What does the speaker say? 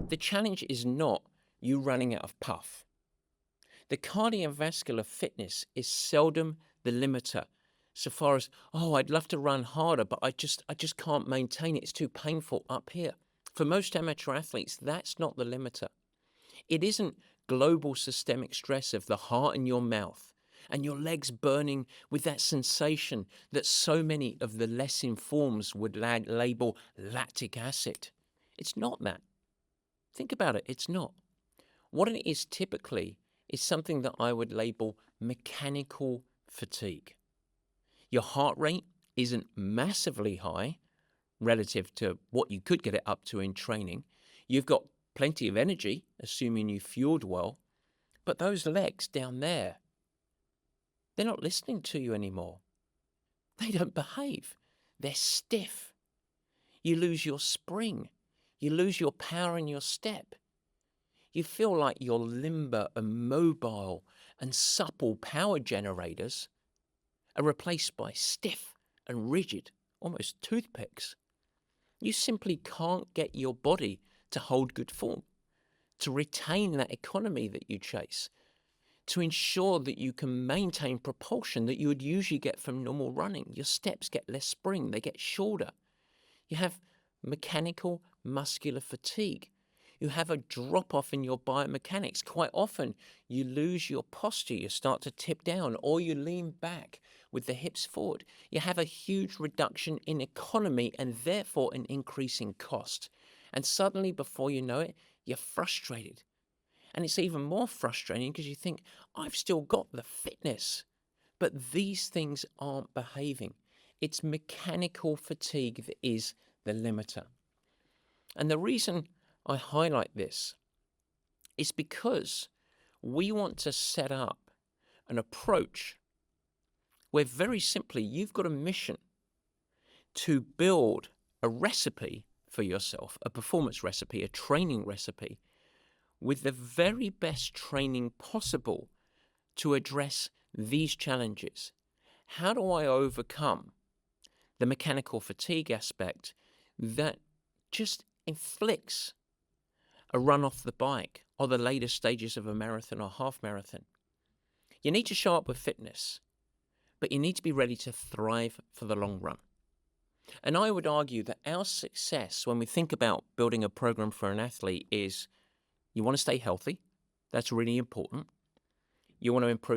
The challenge is not you running out of puff. The cardiovascular fitness is seldom the limiter. So far as, oh, I'd love to run harder, but I just can't maintain it. It's too painful up here. For most amateur athletes, that's not the limiter. It isn't global systemic stress of the heart in your mouth and your legs burning with that sensation that so many of the less informed would label lactic acid. It's not that. Think about it, it's not. What it is typically is something that I would label mechanical fatigue. Your heart rate isn't massively high relative to what you could get it up to in training. You've got plenty of energy, assuming you fueled well, but those legs down there, they're not listening to you anymore. They don't behave. They're stiff. You lose your spring. You lose your power in your step. You feel like your limber and mobile and supple power generators are replaced by stiff and rigid, almost toothpicks. You simply can't get your body to hold good form, to retain that economy that you chase, to ensure that you can maintain propulsion that you would usually get from normal running. Your steps get less spring, they get shorter. You have mechanical muscular fatigue. You have a drop off in your biomechanics. Quite often, you lose your posture. You start to tip down or you lean back with the hips forward. You have a huge reduction in economy and therefore an increase in cost. And suddenly, before you know it, you're frustrated. And it's even more frustrating because you think, I've still got the fitness, but these things aren't behaving. It's mechanical fatigue that is the limiter. And the reason I highlight this is because we want to set up an approach where very simply you've got a mission to build a recipe for yourself, a performance recipe, a training recipe, with the very best training possible to address these challenges. How do I overcome the mechanical fatigue aspect that just inflicts a run off the bike or the later stages of a marathon or half marathon? You need to show up with fitness, but you need to be ready to thrive for the long run. And I would argue that our success when we think about building a program for an athlete is you want to stay healthy. That's really important. You want to improve